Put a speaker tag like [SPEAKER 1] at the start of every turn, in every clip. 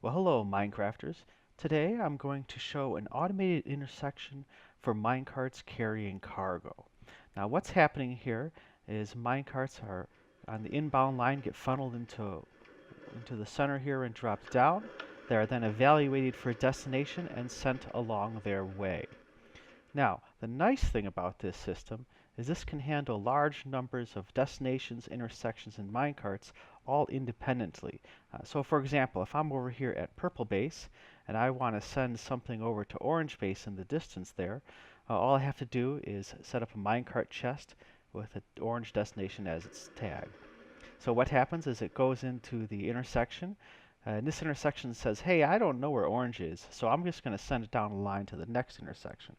[SPEAKER 1] Well, hello, Minecrafters. Today I'm going to show an automated intersection for minecarts carrying cargo. Now, what's happening here is minecarts are on the inbound line get funneled into the center here and dropped down. They are then evaluated for destination and sent along their way. Now, the nice thing about this system is this can handle large numbers of destinations, intersections, and minecarts all independently. So for example, if I'm over here at Purple Base and I want to send something over to Orange Base in the distance there, all I have to do is set up a minecart chest with an orange destination as its tag. So what happens is it goes into the intersection, and this intersection says, hey, I don't know where orange is, so I'm just going to send it down the line to the next intersection.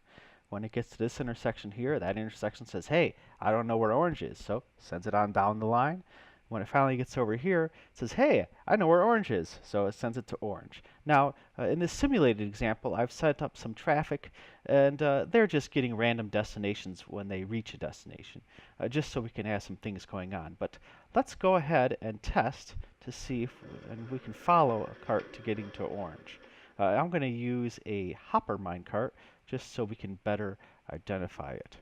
[SPEAKER 1] When it gets to this intersection here, that intersection says, hey, I don't know where orange is, so sends it on down the line. When it finally gets over here, it says, hey, I know where orange is, so it sends it to orange. Now, in this simulated example, I've set up some traffic, and they're just getting random destinations when they reach a destination, just so we can have some things going on. But let's go ahead and test to see if we can follow a cart to getting to orange. I'm going to use a hopper minecart just so we can better identify it.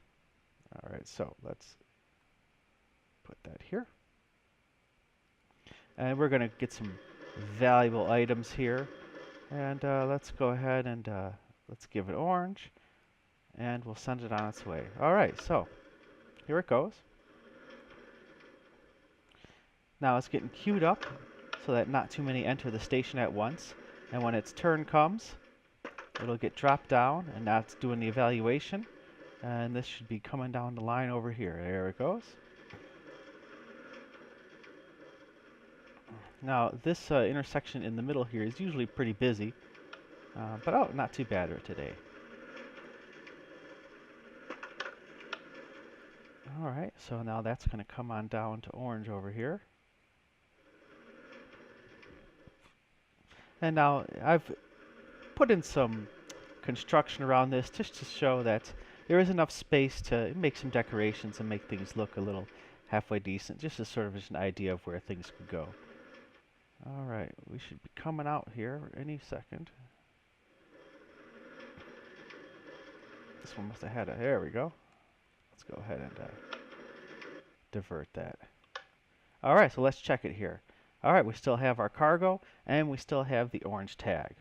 [SPEAKER 1] All right, so let's put that here. And we're going to get some valuable items here. And let's go ahead and let's give it orange. And we'll send it on its way. All right, so here it goes. Now it's getting queued up so that not too many enter the station at once. And when its turn comes, it'll get dropped down, and now it's doing the evaluation. And this should be coming down the line over here. There it goes. Now, this intersection in the middle here is usually pretty busy, but oh, not too bad today. Alright, so now that's going to come on down to orange over here. And now I've put in some construction around this just to show that there is enough space to make some decorations and make things look a little halfway decent, just as sort of as an idea of where things could go. Alright, we should be coming out here any second. This one must have had a, there we go. Let's go ahead and divert that. Alright, so let's check it here. Alright, we still have our cargo, and we still have the orange tag.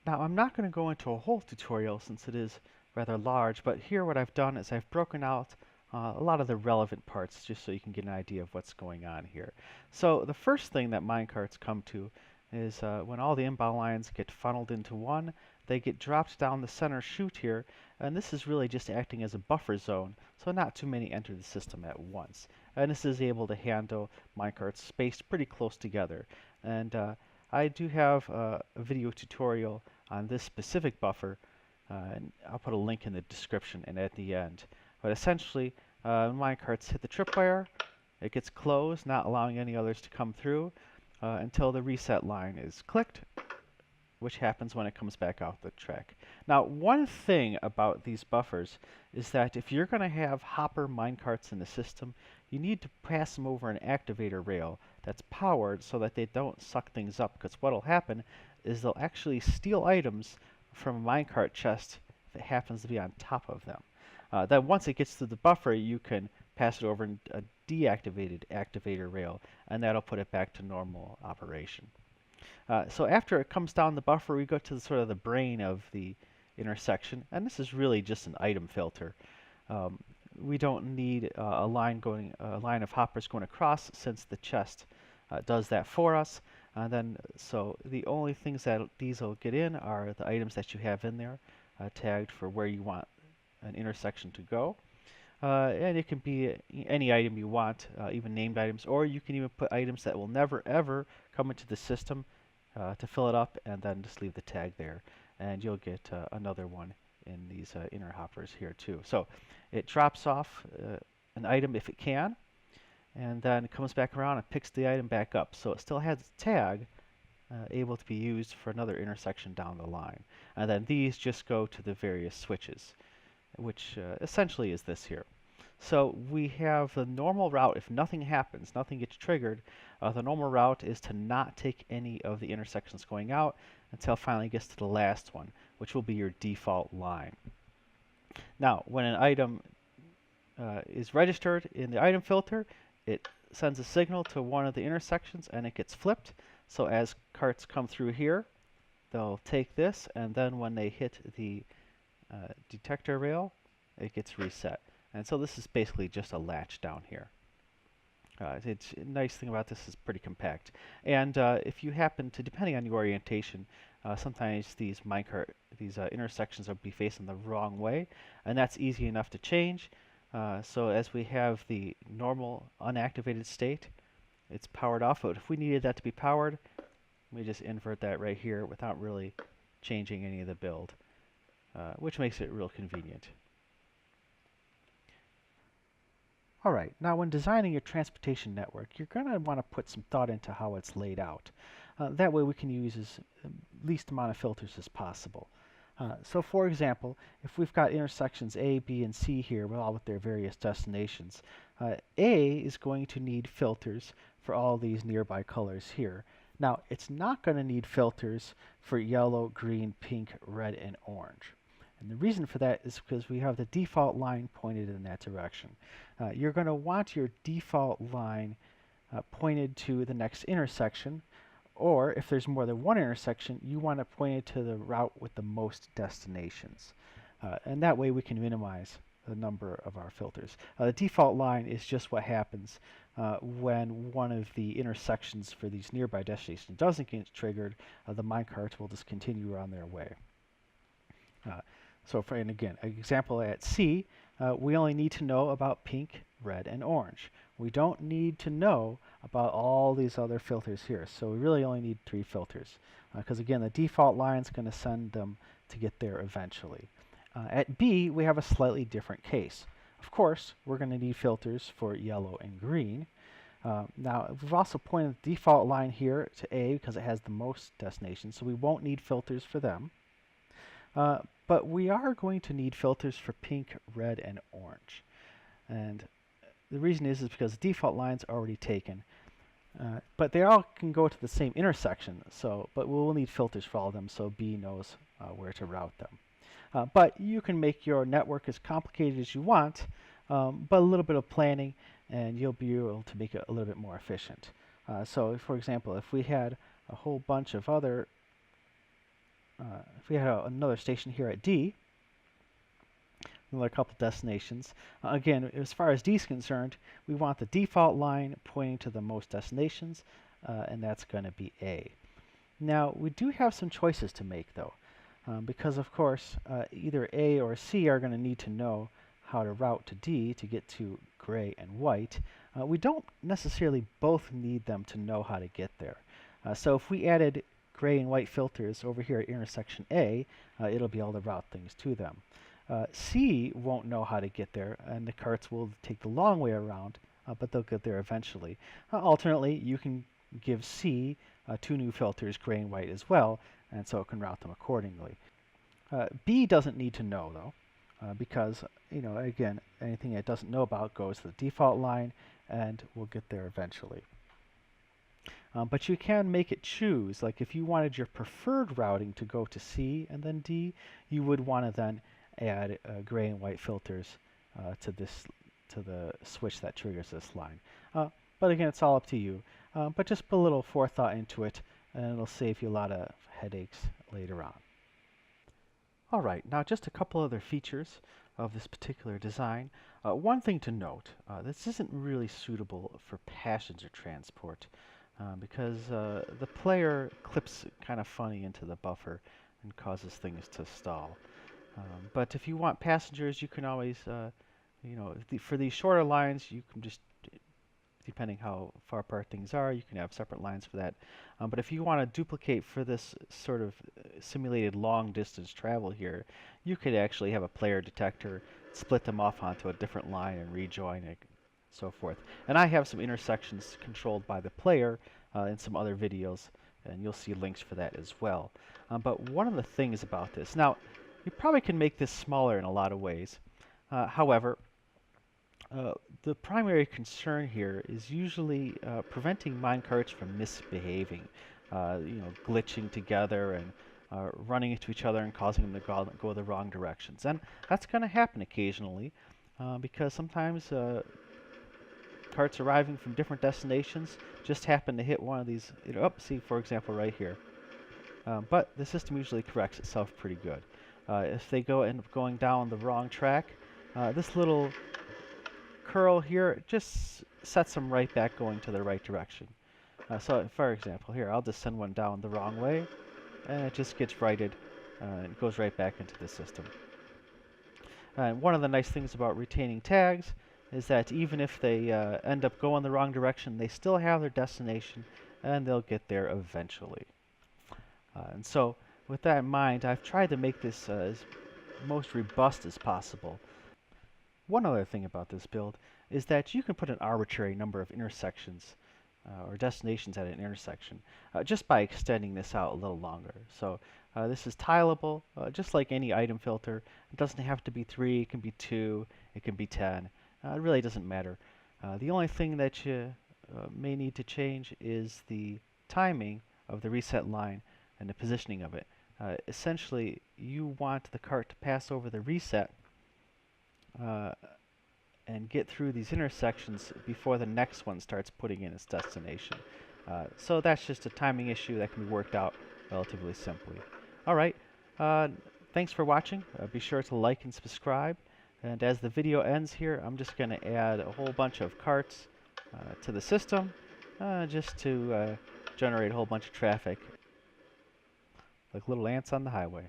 [SPEAKER 1] Now, I'm not going to go into a whole tutorial since it is rather large, but here what I've done is I've broken out a lot of the relevant parts just so you can get an idea of what's going on here. So the first thing that minecarts come to is when all the inbound lines get funneled into one, they get dropped down the center chute here, and this is really just acting as a buffer zone, so not too many enter the system at once. And this is able to handle minecarts spaced pretty close together. And I do have a video tutorial on this specific buffer, and I'll put a link in the description and at the end. But essentially, minecarts hit the tripwire, it gets closed, not allowing any others to come through until the reset line is clicked, which happens when it comes back out the track. Now, one thing about these buffers is that if you're going to have hopper minecarts in the system, you need to pass them over an activator rail that's powered so that they don't suck things up, because what will happen is they'll actually steal items from a minecart chest if it happens to be on top of them. Then once it gets to the buffer, you can pass it over a deactivated activator rail, and that'll put it back to normal operation. So after it comes down the buffer, we go to sort of the brain of the intersection, and this is really just an item filter. We don't need a line of hoppers going across, since the chest does that for us. So the only things that these will get in are the items that you have in there, tagged for where you want an intersection to go. And it can be any item you want, even named items, or you can even put items that will never ever come into the system to fill it up, and then just leave the tag there, and you'll get another one in these inner hoppers here too. So it drops off an item if it can, and then it comes back around and picks the item back up. So it still has its tag able to be used for another intersection down the line. And then these just go to the various switches, which essentially is this here. So we have the normal route. If nothing happens, nothing gets triggered, The normal route is to not take any of the intersections going out until it finally gets to the last one, which will be your default line. Now, when an item is registered in the item filter, it sends a signal to one of the intersections and it gets flipped. So as carts come through here, they'll take this, and then when they hit the detector rail, it gets reset. And so this is basically just a latch down here. It's a nice thing about this is pretty compact. And if you happen to, depending on your orientation, sometimes these intersections will be facing the wrong way, and that's easy enough to change. So as we have the normal unactivated state, it's powered off. But if we needed that to be powered, we just invert that right here without really changing any of the build, which makes it real convenient. All right, now when designing your transportation network, you're going to want to put some thought into how it's laid out. That way we can use as least amount of filters as possible. So for example, if we've got intersections A, B, and C here, all with their various destinations, A is going to need filters for all these nearby colors here. Now, it's not going to need filters for yellow, green, pink, red, and orange. And the reason for that is because we have the default line pointed in that direction. You're going to want your default line pointed to the next intersection, or if there's more than one intersection, you want to point it to the route with the most destinations. And that way we can minimize the number of our filters. The default line is just what happens when one of the intersections for these nearby destinations doesn't get triggered. The minecarts will just continue on their way. And again, an example at C, we only need to know about pink, red, and orange. We don't need to know about all these other filters here. So we really only need 3 filters. Because again, the default line is going to send them to get there eventually. At B, we have a slightly different case. Of course, we're going to need filters for yellow and green. Now, we've also pointed the default line here to A because it has the most destinations, so we won't need filters for them. But we are going to need filters for pink, red, and orange. And the reason is because the default line's already taken. But they all can go to the same intersection, but we'll need filters for all of them so B knows where to route them. But you can make your network as complicated as you want, but a little bit of planning and you'll be able to make it a little bit more efficient. So for example, if we had a whole bunch of other if we had another station here at D, another couple destinations, again, as far as D is concerned, we want the default line pointing to the most destinations, and that's going to be A. Now, we do have some choices to make, though, because, of course, either A or C are going to need to know how to route to D to get to gray and white. We don't necessarily both need them to know how to get there. So if we added gray and white filters over here at intersection A, it'll be able to route things to them. C won't know how to get there, and the carts will take the long way around, but they'll get there eventually. Alternately, you can give C 2 new filters, gray and white as well, and so it can route them accordingly. B doesn't need to know, though, because, again, anything it doesn't know about goes to the default line, and will get there eventually. But you can make it choose, like if you wanted your preferred routing to go to C and then D, you would want to then add gray and white filters to the switch that triggers this line. But again, it's all up to you. But just put a little forethought into it, and it'll save you a lot of headaches later on. All right, now just a couple other features of this particular design. One thing to note, this isn't really suitable for passenger transport. Because the player clips kind of funny into the buffer and causes things to stall. But if you want passengers, you can always, for these shorter lines, you can just, depending how far apart things are, you can have separate lines for that. But if you want to duplicate for this sort of simulated long distance travel here, you could actually have a player detector, split them off onto a different line and rejoin it, so forth. And I have some intersections controlled by the player in some other videos, and you'll see links for that as well. But one of the things about this, now you probably can make this smaller in a lot of ways. However, The primary concern here is usually preventing minecarts from misbehaving, glitching together and running into each other and causing them to go the wrong directions. And that's going to happen occasionally because sometimes carts arriving from different destinations just happen to hit one of these. See, for example, right here. But the system usually corrects itself pretty good. If they end up going down the wrong track, this little curl here just sets them right back going to the right direction. So, for example, here, I'll just send one down the wrong way, and it just gets righted, and goes right back into the system. And one of the nice things about retaining tags is that even if they end up going the wrong direction, they still have their destination, and they'll get there eventually. And so, with that in mind, I've tried to make this as most robust as possible. One other thing about this build is that you can put an arbitrary number of intersections or destinations at an intersection just by extending this out a little longer. So this is tileable, just like any item filter. It doesn't have to be 3, it can be 2, it can be 10. It really doesn't matter. The only thing that you may need to change is the timing of the reset line and the positioning of it. Essentially, you want the cart to pass over the reset and get through these intersections before the next one starts putting in its destination. So that's just a timing issue that can be worked out relatively simply. Alright, thanks for watching. Be sure to like and subscribe. And as the video ends here, I'm just going to add a whole bunch of carts to the system just to generate a whole bunch of traffic like little ants on the highway.